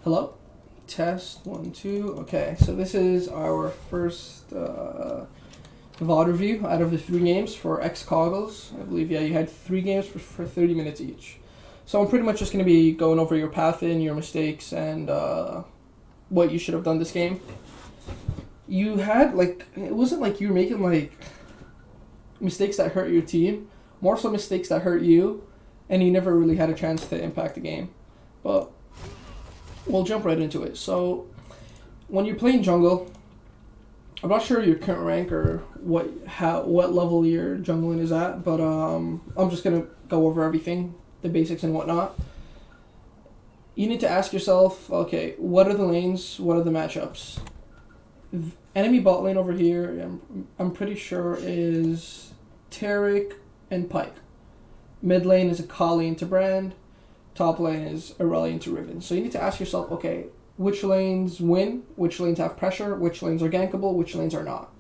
Hello? Test, 1, 2. Okay, so this is our first VOD review out of the 3 games for Coggles. I believe, yeah, you had 3 games for 30 minutes each. So I'm pretty much just going to be going over your path in, your mistakes, and what you should have done this game. You had, like, it wasn't like you were making, like, mistakes that hurt your team. More so mistakes that hurt you, and you never really had a chance to impact the game. But we'll jump right into it. So, when you're playing jungle, I'm not sure your current rank or what level your jungling is at, but I'm just gonna go over everything, the basics and whatnot. You need to ask yourself, okay, what are the lanes? What are the matchups? Enemy bot lane over here, I'm pretty sure is Taric and Pyke. Mid lane is Akali into Brand. Top lane is Irelia to Riven. So you need to ask yourself, okay, which lanes win, which lanes have pressure, which lanes are gankable, which lanes are not.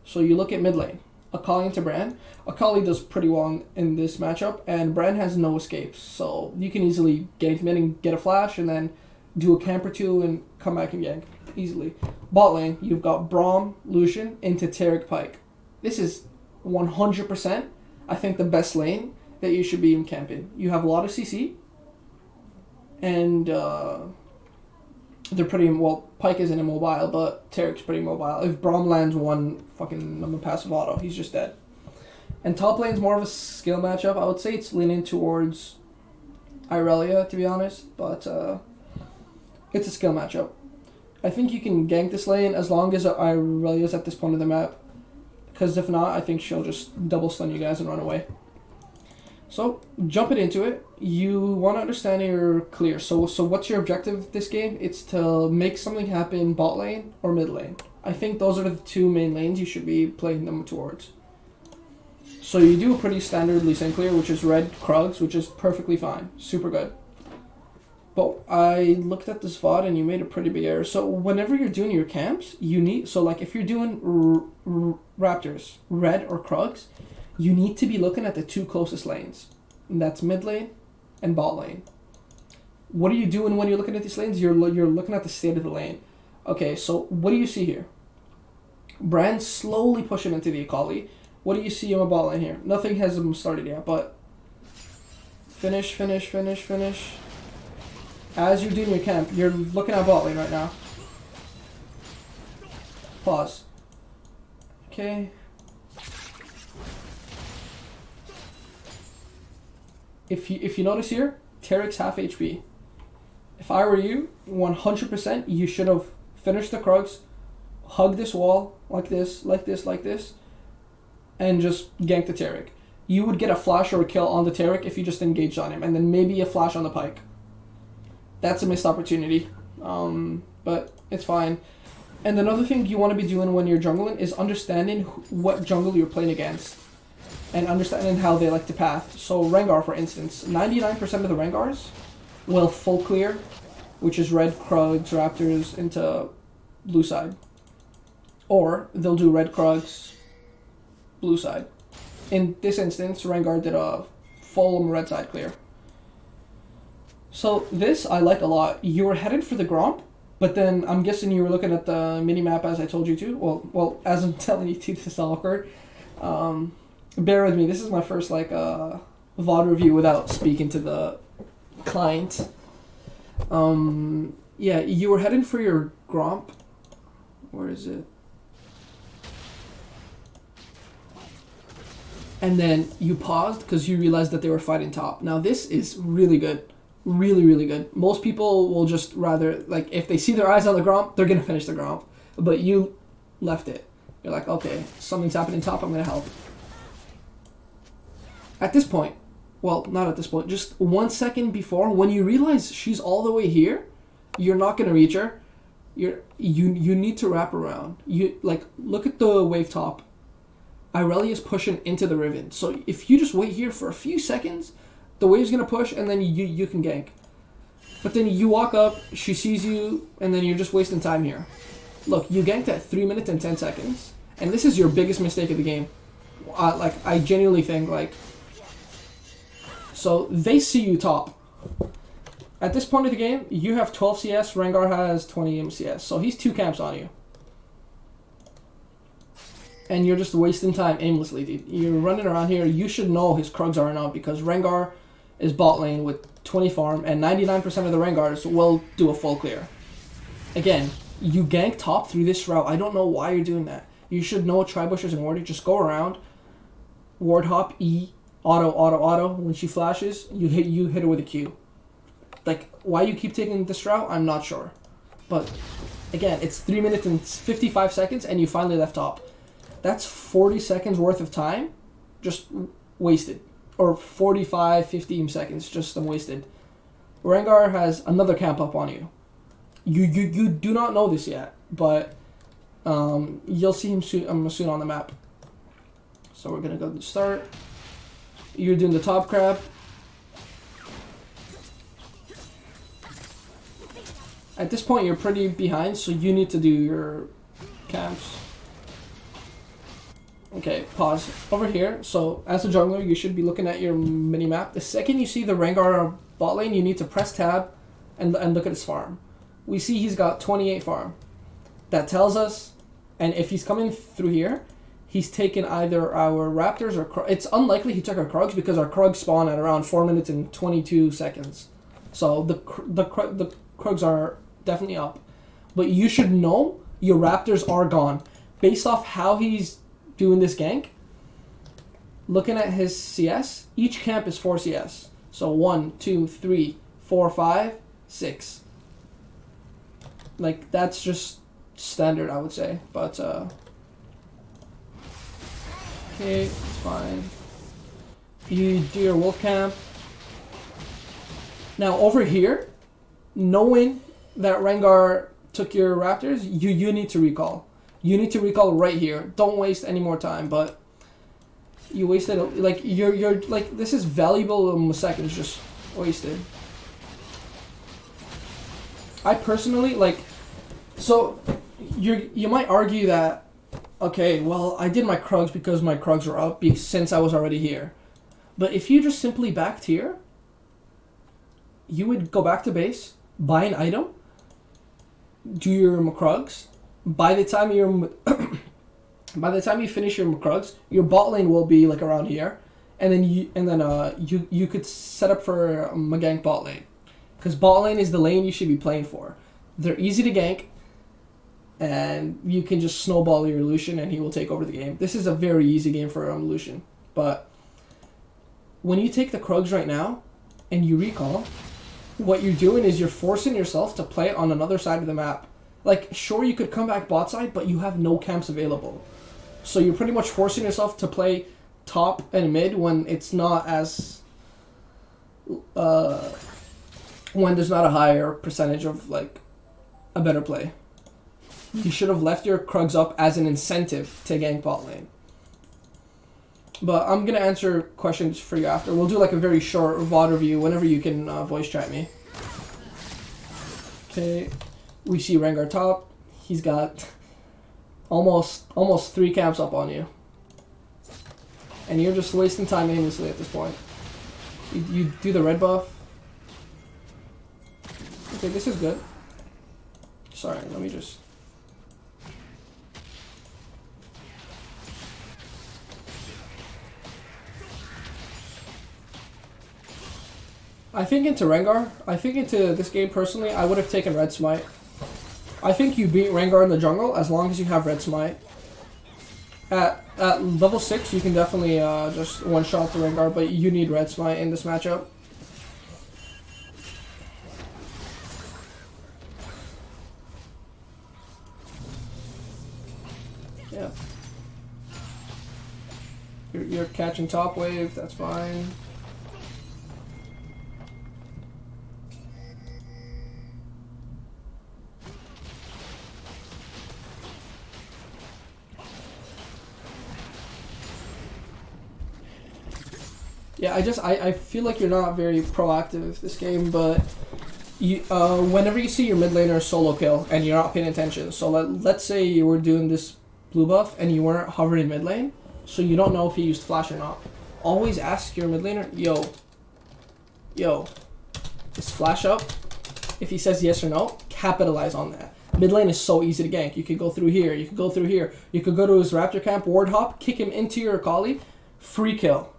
So you look at mid lane. Akali into Brand. Akali does pretty well in this matchup, and Brand has no escapes. So you can easily gank mid and get a flash, and then do a camp or two and come back and gank easily. Bot lane, you've got Braum, Lucian into Taric Pyke. This is 100%, I think, the best lane that you should be in camping. You have a lot of CC, and they're pretty, well, Pyke isn't immobile, but Taric's pretty mobile. If Braum lands one fucking number passive auto, he's just dead. And top lane's more of a skill matchup. I would say it's leaning towards Irelia, to be honest, but it's a skill matchup. I think you can gank this lane as long as Irelia's at this point of the map, because if not, I think she'll just double stun you guys and run away. So, jumping into it, you want to understand you're clear. So what's your objective this game? It's to make something happen bot lane or mid lane. I think those are the 2 main lanes you should be playing them towards. So you do a pretty standard Leesin clear, which is red krugs, which is perfectly fine. Super good. But I looked at this VOD and you made a pretty big error. So whenever you're doing your camps, you need... So like if you're doing raptors, red or krugs, you need to be looking at the 2 closest lanes. And that's mid lane and bot lane. What are you doing when you're looking at these lanes? You're looking at the state of the lane. Okay, so what do you see here? Brand slowly pushing into the Akali. What do you see in my bot lane here? Nothing has started yet, but finish. As you're doing your camp, you're looking at bot lane right now. Pause. Okay. If you notice here, Taric's half HP. If I were you, 100%, you should have finished the krugs, hug this wall like this, and just gank the Taric. You would get a flash or a kill on the Taric if you just engaged on him, and then maybe a flash on the Pyke. That's a missed opportunity, but it's fine. And another thing you want to be doing when you're jungling is understanding what jungle you're playing against, and understanding how they like to path. So rengar, for instance, 99% of the rengars will full clear, which is red krugs, raptors into blue side. Or they'll do red krugs, blue side. In this instance, rengar did a full red side clear. So this I like a lot. You were headed for the Gromp, but then I'm guessing you were looking at the mini-map as I told you to. Well, as I'm telling you to, this is awkward. Bear with me, this is my first VOD review without speaking to the client. Yeah, you were heading for your Gromp. Where is it? And then you paused because you realized that they were fighting top. Now this is really good. Really good. Most people will just rather, like, if they see their eyes on the Gromp, they're going to finish the Gromp. But you left it. You're like, okay, something's happening top, I'm going to help. At this point, well, not at this point, just 1 second before, when you realize she's all the way here, you're not going to reach her. You need to wrap around. Look at the wave top. Irelia is pushing into the Riven. So if you just wait here for a few seconds, the wave's going to push, and then you can gank. But then you walk up, she sees you, and then you're just wasting time here. Look, you ganked at 3 minutes and 10 seconds, and this is your biggest mistake of the game. I genuinely think, so they see you top. At this point of the game, you have 12 CS, Rengar has 20 MCS, so he's 2 camps on you. And you're just wasting time aimlessly, dude. You're running around here, you should know his krugs are out because Rengar is bot lane with 20 farm, and 99% of the Rengars will do a full clear. Again, you gank top through this route. I don't know why you're doing that. You should know Tribushers and Warding. Just go around, ward hop, E, auto. When she flashes, you hit her with a Q. Like, why you keep taking this route, I'm not sure. But, again, it's 3 minutes and 55 seconds, and you finally left top. That's 40 seconds worth of time just wasted. Or 45, 15 seconds just wasted. Rengar has another camp up on you. You do not know this yet, but you'll see him soon on the map. So we're going to go to start. You're doing the top crab. At this point, you're pretty behind, so you need to do your camps. Okay, pause. Over here, so as a jungler, you should be looking at your mini-map. The second you see the Rengar bot lane, you need to press tab and look at his farm. We see he's got 28 farm. That tells us, and if he's coming through here, he's taken either our Raptors or Krugs. It's unlikely he took our Krugs because our Krugs spawn at around 4 minutes and 22 seconds. So the Krugs are definitely up. But you should know your Raptors are gone. Based off how he's doing this gank, looking at his CS, each camp is 4 CS. So 1, 2, 3, 4, 5, 6. Like, that's just standard, I would say. But, okay, it's fine. You do your wolf camp. Now, over here, knowing that Rengar took your Raptors, you need to recall. You need to recall right here. Don't waste any more time, but you wasted, like, you're like, this is valuable seconds just wasted. I personally, like, so you might argue that, okay, well, I did my Krugs because my Krugs were up since I was already here. But if you just simply backed here, you would go back to base, buy an item, do your Krugs. By the time you finish your Krugs, your bot lane will be like around here, and then you could set up for a gank bot lane, because bot lane is the lane you should be playing for. They're easy to gank, and you can just snowball your Lucian and he will take over the game. This is a very easy game for Lucian, but when you take the Krugs right now and you recall, what you're doing is you're forcing yourself to play on another side of the map. Like, sure, you could come back bot side, but you have no camps available. So you're pretty much forcing yourself to play top and mid when it's not as... when there's not a higher percentage of, like, a better play. You should have left your Krugs up as an incentive to gank bot lane. But I'm going to answer questions for you after. We'll do, like, a very short VOD review whenever you can voice chat me. Okay. We see Rengar top. He's got almost 3 camps up on you. And you're just wasting time aimlessly at this point. You do the red buff. Okay, this is good. Sorry, let me just... I think into Rengar, I think into this game personally, I would have taken RedSmite. I think you beat Rengar in the jungle as long as you have RedSmite. At level 6, you can definitely just one-shot the Rengar, but you need RedSmite in this matchup. Yeah. You're catching top wave, that's fine. Yeah, I feel like you're not very proactive this game, but you whenever you see your mid laner solo kill and you're not paying attention, so let's say you were doing this blue buff and you weren't hovering in mid lane, so you don't know if he used flash or not. Always ask your mid laner, yo, is flash up. If he says yes or no, capitalize on that. Mid lane is so easy to gank. You could go through here. You could go through here. You could go to his raptor camp, ward hop, kick him into your Akali, free kill.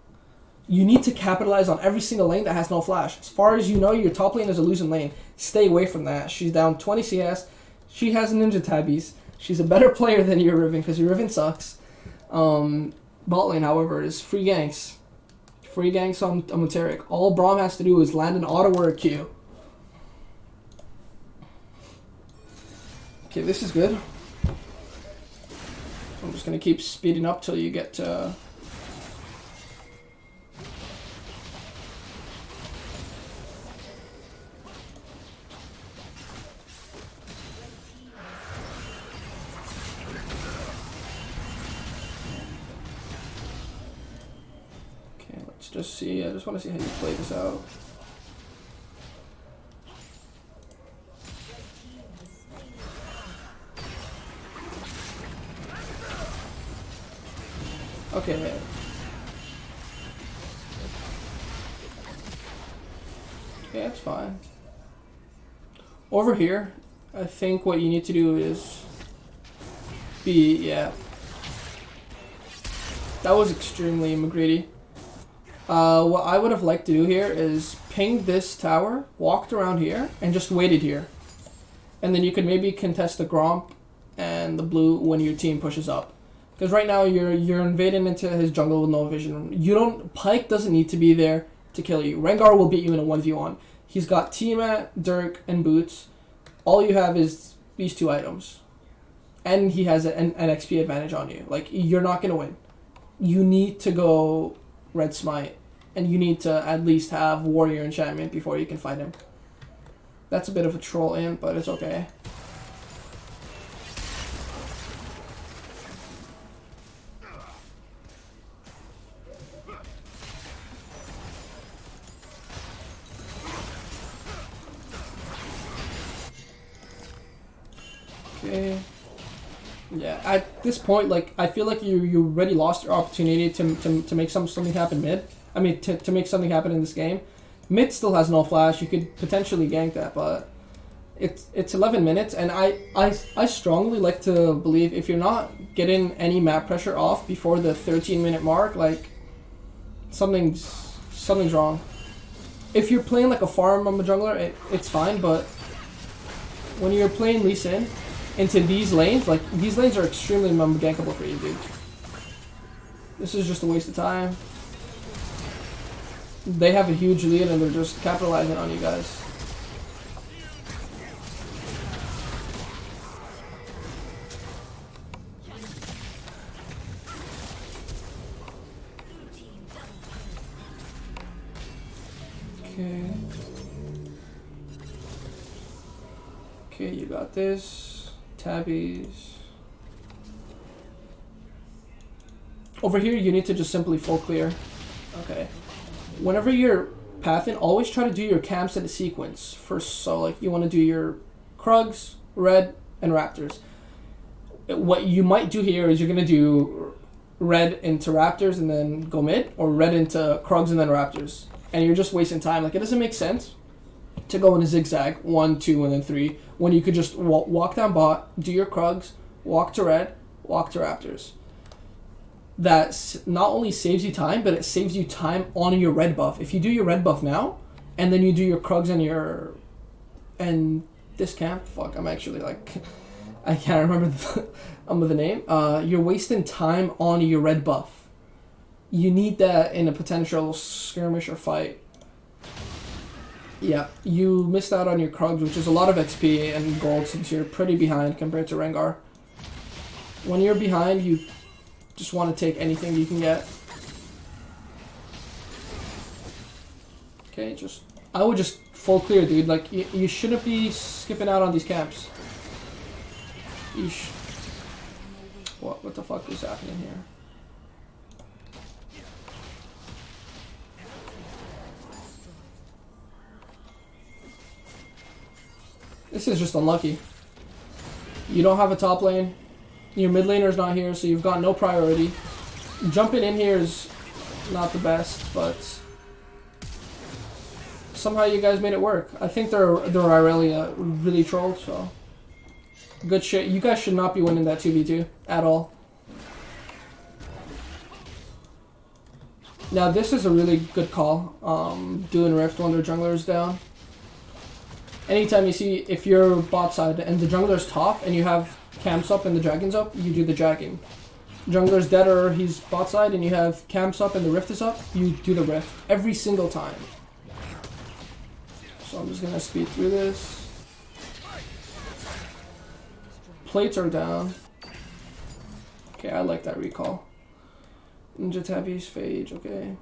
You need to capitalize on every single lane that has no flash. As far as you know, your top lane is a losing lane. Stay away from that. She's down 20 CS. She has ninja tabbies. She's a better player than your Riven because your Riven sucks. Bot lane, however, is free ganks. Free ganks on Materic. All Braum has to do is land an auto or a Q. Okay, this is good. I'm just going to keep speeding up till you get to... Okay, let's just see. I just want to see how you play this out. Okay. Okay, that's fine. Over here, I think what you need to do is yeah. That was extremely McGreedy. What I would have liked to do here is ping this tower, walked around here, and just waited here. And then you could maybe contest the Gromp and the blue when your team pushes up. Because right now you're invading into his jungle with no vision. Pyke doesn't need to be there to kill you. Rengar will beat you in a 1v1. He's got Tiamat, Dirk, and Boots. All you have is these 2 items. And he has an XP advantage on you. Like, you're not going to win. You need to go RedSmite. And you need to at least have Warrior Enchantment before you can fight him. That's a bit of a troll in, but it's okay. Okay. Yeah, at this point, like, I feel like you already lost your opportunity to make something happen mid. I mean, to make something happen in this game. Mid still has no flash. You could potentially gank that, but it's 11 minutes, and I strongly like to believe if you're not getting any map pressure off before the 13-minute mark, like, something's wrong. If you're playing like a farm on the jungler, it's fine, but when you're playing Leesin into these lanes, like, these lanes are extremely gankable for you, dude. This is just a waste of time. They have a huge lead and they're just capitalizing on you guys. Okay. Okay, you got this. Tabbies. Over here, you need to just simply full clear. Okay. Whenever you're pathing, always try to do your camps in a sequence. First, so like you want to do your Krugs, Red, and Raptors. What you might do here is you're going to do Red into Raptors and then go mid, or Red into Krugs and then Raptors. And you're just wasting time. Like, it doesn't make sense to go in a zigzag 1, 2, and then 3 when you could just walk down bot, do your Krugs, walk to Red, walk to Raptors. That not only saves you time, but it saves you time on your red buff. If you do your red buff now, and then you do your Krugs and this camp, fuck, I'm actually like, I can't remember the name. You're wasting time on your red buff. You need that in a potential skirmish or fight. Yeah, you missed out on your Krugs, which is a lot of XP and gold since you're pretty behind compared to Rengar. When you're behind, you just want to take anything you can get. Okay, I would just full clear, dude. Like, you shouldn't be skipping out on these camps. What the fuck is happening here? This is just unlucky. You don't have a top lane. Your mid laner's not here, so you've got no priority. Jumping in here is not the best, but somehow you guys made it work. I think their Irelia really trolled, so good shit. You guys should not be winning that 2v2 at all. Now this is a really good call. Doing Rift when their jungler is down. Anytime you see, if you're bot side and the jungler's top and you have camps up and the dragon's up, you do the dragon. Jungler's dead or he's bot side and you have camps up and the rift is up, you do the rift every single time. So I'm just gonna speed through this. Plates are down. Okay, I like that recall. Ninja Tabby's Phage, okay.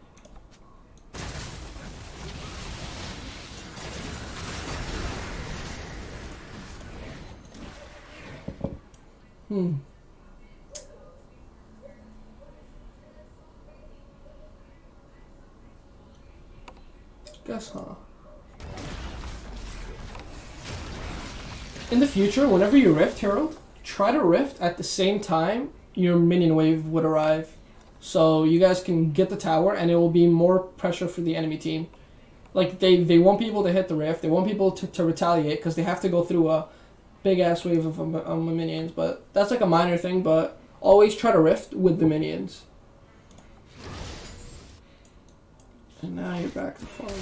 Guess, huh? In the future, whenever you rift, Herald, try to rift at the same time your minion wave would arrive. So you guys can get the tower and it will be more pressure for the enemy team. Like, they won't be able to hit the rift, they won't be able to retaliate because they have to go through a big ass wave of minions. But that's like a minor thing, but always try to rift with the minions. And now you're back to farming.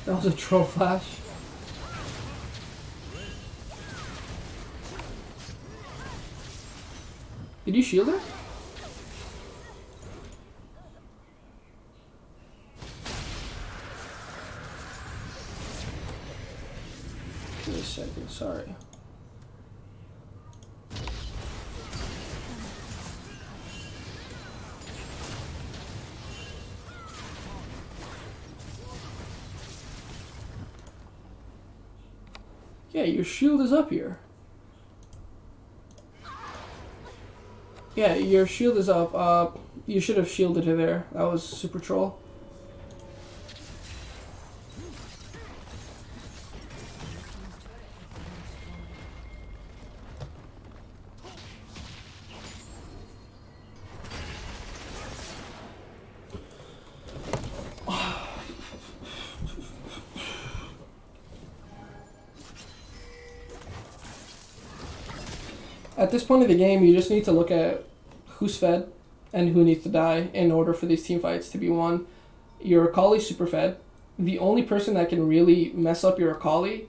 That was a troll flash. Did you shield her? Wait a second, sorry. Yeah, your shield is up here. Yeah, your shield is up. You should have shielded her there. That was super troll. At this point of the game, you just need to look at who's fed and who needs to die in order for these team fights to be won. Your Akali's super fed. The only person that can really mess up your Akali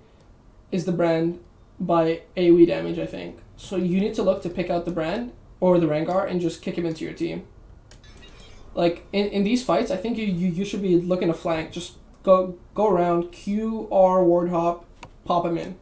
is the brand by AoE damage, I think. So you need to look to pick out the brand or the Rengar and just kick him into your team. Like, in these fights, I think you should be looking to flank. Just go around, Q, R, ward hop, pop him in.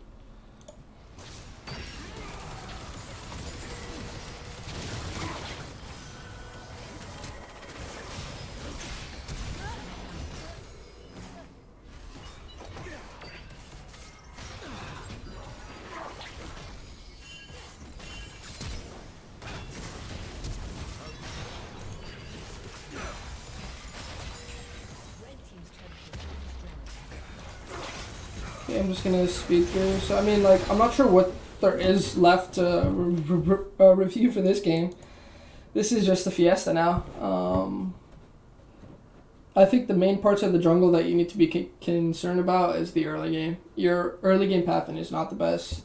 I'm just gonna speed through. So I mean, like, I'm not sure what there is left to review for this game. This is just a fiesta now. I think the main parts of the jungle that you need to be concerned about is the early game. Your early game pathing is not the best.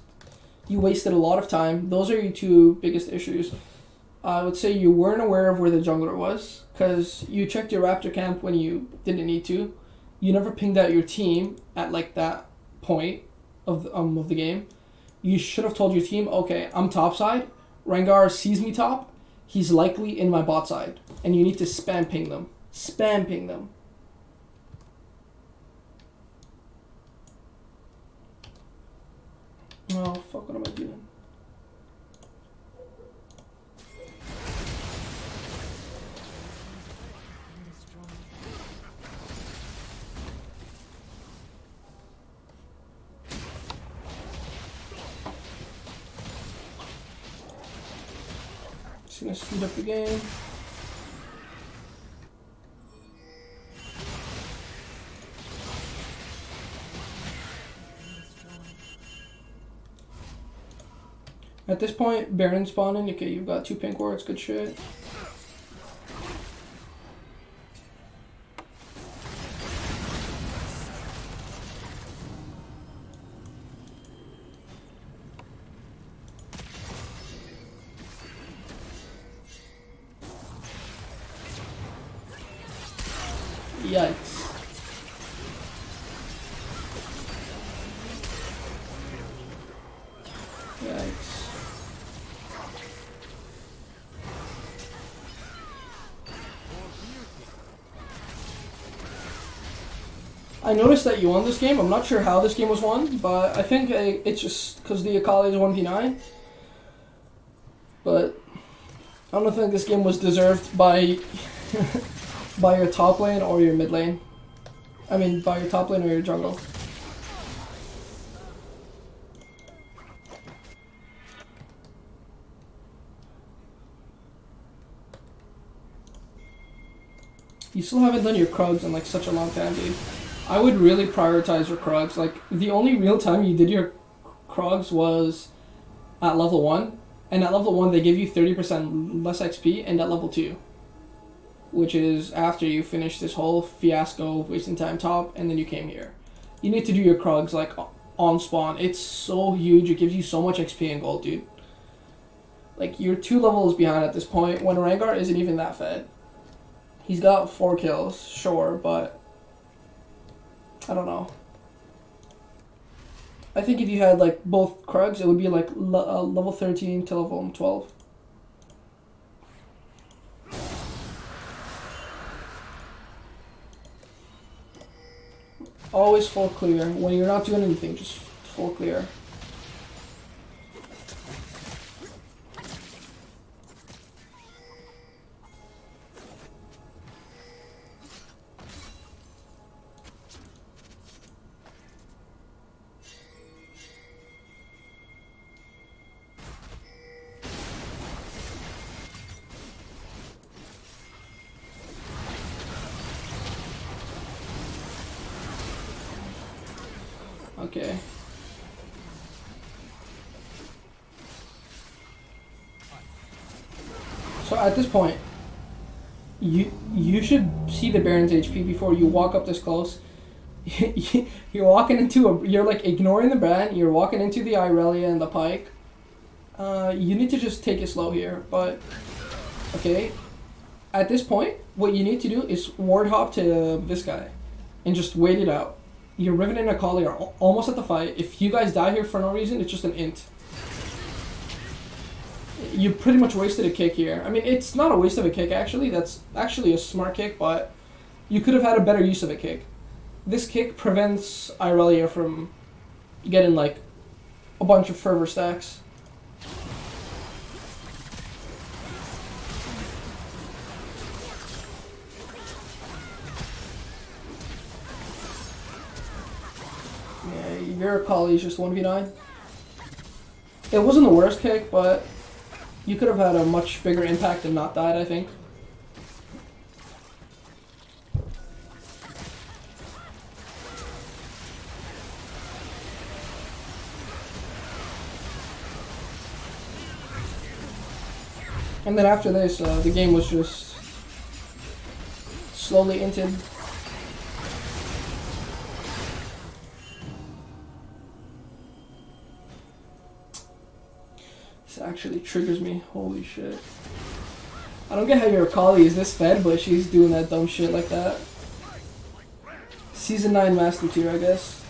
You wasted a lot of time. Those are your two biggest issues. I would say you weren't aware of where the jungler was because you checked your Raptor camp when you didn't need to. You never pinged out your team at like that point of the game. You should have told your team, okay, I'm top side, Rengar sees me top, he's likely in my bot side, and you need to spam ping them. Spam ping them. Oh fuck, what am I doing? Just gonna speed up the game. At this point, Baron spawning. Okay, you've got 2 pink wards. Good shit. Yikes. Yikes. I noticed that you won this game. I'm not sure how this game was won, but I think it's just because the Akali is 1v9. But I don't think this game was deserved by by your top lane or your mid lane. I mean, by your top lane or your jungle. You still haven't done your krugs in like such a long time, dude. I would really prioritize your krugs. Like, the only real time you did your krugs was at level 1. And at level 1 they give you 30% less XP, and at level 2. Which is after you finish this whole fiasco of wasting time top, and then you came here. You need to do your krugs like on spawn. It's so huge, it gives you so much XP and gold, dude. Like, you're 2 levels behind at this point, when Rengar isn't even that fed. He's got 4 kills, sure, but I don't know. I think if you had like both krugs, it would be like level 13 to level 12. Always full clear. When you're not doing anything, just full clear. Okay. So at this point, you should see the Baron's HP before you walk up this close. You're walking into you're like ignoring the Baron, you're walking into the Irelia and the Pike. You need to just take it slow here, but okay. At this point, what you need to do is ward hop to this guy and just wait it out. Your Riven and Akali are almost at the fight. If you guys die here for no reason, it's just an int. You pretty much wasted a kick here. I mean, it's not a waste of a kick, actually. That's actually a smart kick, but you could have had a better use of a kick. This kick prevents Irelia from getting, like, a bunch of fervor stacks. Your Akali is just 1v9. It wasn't the worst kick, but you could have had a much bigger impact and not died, I think. And then after this, the game was just slowly inted. Actually triggers me. Holy shit. I don't get how your Akali is this fed, but she's doing that dumb shit like that. Season 9 Master Tier, I guess.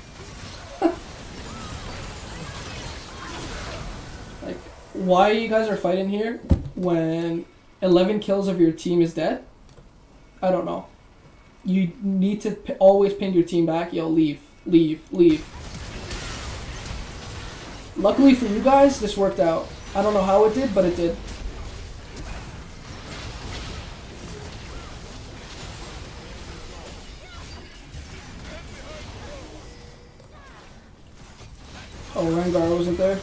Like, why you guys are fighting here when 11 kills of your team is dead? I don't know. You need to always pin your team back. Yo, leave. Leave. Leave. Luckily for you guys, this worked out. I don't know how it did, but it did. Oh, Rengar wasn't there.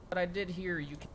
But I did hear you can